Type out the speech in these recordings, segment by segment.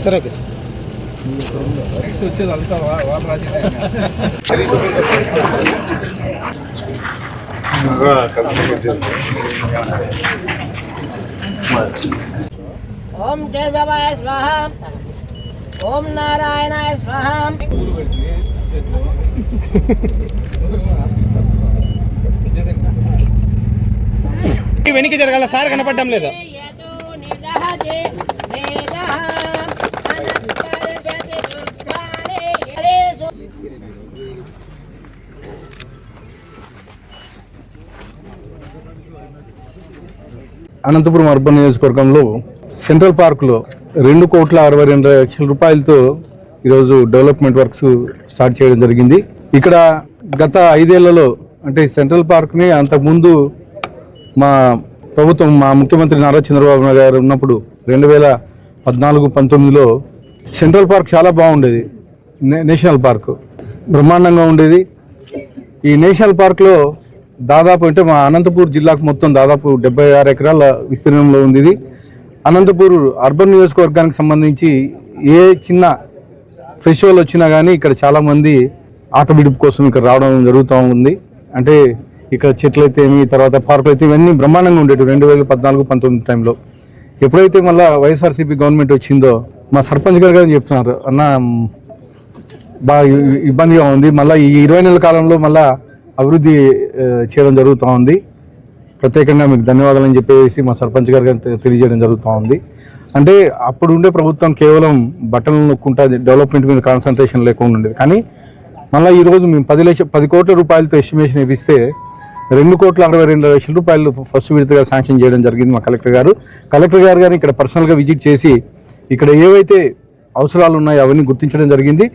సరే ఓకే ఓం కేశవాయ స్వాహ ఓం నారాయణాయ స్వాహ వెనక్కి జరగాల సార్ కనపడడం లేదు అనంతపురం అర్బన్ నియోజకవర్గంలో సెంట్రల్ పార్క్లో 2,62,00,000 రూపాయలతో ఈరోజు డెవలప్మెంట్ వర్క్స్ స్టార్ట్ చేయడం జరిగింది. ఇక్కడ గత 5 ఏళ్లలో అంటే సెంట్రల్ పార్క్ని అంతకుముందు మా ప్రభుత్వం మా ముఖ్యమంత్రి నారా చంద్రబాబు నాయుడు గారు ఉన్నప్పుడు 2014-19లో సెంట్రల్ పార్క్ చాలా బాగుండేది. నేషనల్ పార్క్ బ్రహ్మాండంగా ఉండేది. ఈ నేషనల్ పార్క్లో దాదాపు అంటే మా అనంతపూర్ జిల్లాకు మొత్తం దాదాపు 76 ఎకరాల విస్తీర్ణంలో ఉంది. ఇది అనంతపూర్ అర్బన్ నియోజకవర్గానికి సంబంధించి ఏ చిన్న ఫెస్టివల్ వచ్చినా కానీ ఇక్కడ చాలామంది ఆట విడుపు కోసం ఇక్కడ రావడం జరుగుతూ ఉంది. అంటే ఇక్కడ చెట్లు అయితే ఏమి తర్వాత పార్కులు అయితే ఇవన్నీ బ్రహ్మాండంగా ఉండేవి 2014-19 టైంలో. ఎప్పుడైతే మళ్ళీ వైఎస్ఆర్సీపీ గవర్నమెంట్ వచ్చిందో మా సర్పంచ్ గారు కానీ చెప్తున్నారు, అన్న బాగా ఇబ్బందిగా ఉంది, మళ్ళీ ఈ 20 నెలల కాలంలో మళ్ళీ అభివృద్ధి చేయడం జరుగుతూ ఉంది, ప్రత్యేకంగా మీకు ధన్యవాదాలు అని చెప్పేసి మా సర్పంచ్ గారు తెలియజేయడం జరుగుతూ ఉంది. అంటే అప్పుడు ఉండే ప్రభుత్వం కేవలం బట్టలు నొక్కుంటా డెవలప్మెంట్ మీద కాన్సన్ట్రేషన్ లేకుండా ఉండేది. కానీ మళ్ళీ ఈరోజు మేము 10 కోట్ల రూపాయలతో ఎస్టిమేషన్ ఇస్తే 2,62,00,000 రూపాయలు ఫస్ట్ విడతగా శాంక్షన్ చేయడం జరిగింది మా కలెక్టర్ గారు. కానీ ఇక్కడ పర్సనల్గా విజిట్ చేసి ఇక్కడ ఏవైతే అవసరాలు ఉన్నాయో అవన్నీ గుర్తించడం జరిగింది.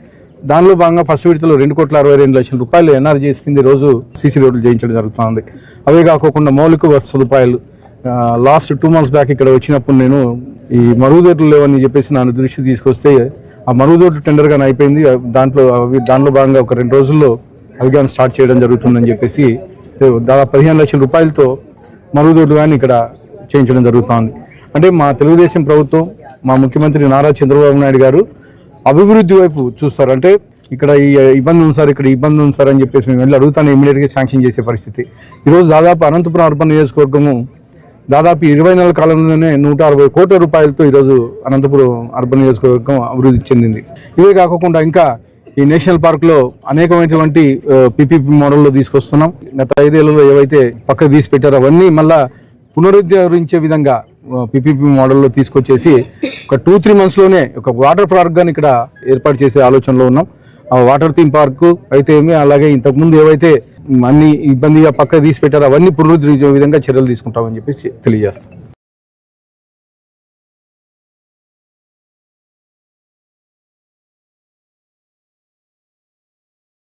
దానిలో భాగంగా ఫస్ట్ విడతలో 2,62,00,000 రూపాయలు ఎన్ఆర్జీఎస్ కింద రోజు సీసీ రోడ్లు చేయించడం జరుగుతుంది. అవే కాకుండా మౌలిక వసతి సదుపాయాలు లాస్ట్ 2 months బ్యాక్ ఇక్కడ వచ్చినప్పుడు నేను ఈ మరుగుదొడ్లు లేవని చెప్పేసి నా దృష్టి తీసుకొస్తే ఆ మరుగుదొడ్లు టెండర్ గానే అయిపోయింది. దానిలో భాగంగా ఒక 2 రోజుల్లో అవి కానీ స్టార్ట్ చేయడం జరుగుతుందని చెప్పేసి దాదాపు 15 లక్షల రూపాయలతో మరుగుదొడ్లు కానీ ఇక్కడ చేయించడం జరుగుతుంది. అంటే మా తెలుగుదేశం ప్రభుత్వం మా ముఖ్యమంత్రి నారా చంద్రబాబు నాయుడు గారు అభివృద్ధి వైపు చూస్తారు. అంటే ఇక్కడ ఈ ఇబ్బంది ఉంది సార్, ఇక్కడ ఇబ్బంది ఉంది సార్ అని చెప్పేసి మేము వెళ్ళి అడుగుతాను, ఇమీడియట్గా శాంక్షన్ చేసే పరిస్థితి. ఈరోజు దాదాపు అనంతపురం అర్బన్ నియోజకవర్గము దాదాపు 20 నెలల కాలంలోనే 160 కోట్ల రూపాయలతో ఈరోజు అనంతపురం అర్బన్ నియోజకవర్గం అభివృద్ధి చెందింది. ఇవే కాకుండా ఇంకా ఈ నేషనల్ పార్క్లో అనేకమైనటువంటి పీపీపీ మోడల్లో తీసుకొస్తున్నాం. గత 5 ఏళ్లలో ఏవైతే పక్కకు తీసి పెట్టారో అవన్నీ మళ్ళా పునరుద్ధరించే విధంగా పీపీపీ మోడల్లో తీసుకొచ్చేసి ఒక 2-3 monthsలోనే ఒక వాటర్ పార్క్ గాని ఇక్కడ ఏర్పాటు చేసే ఆలోచనలో ఉన్నాం. ఆ వాటర్ థీమ్ పార్కు అయితే ఏమి, అలాగే ఇంతకుముందు ఏవైతే అన్ని ఇబ్బందిగా పక్కకు తీసి పెట్టారో అవన్నీ పునరుద్ధరించే విధంగా చర్యలు తీసుకుంటామని చెప్పేసి తెలియజేస్తాం.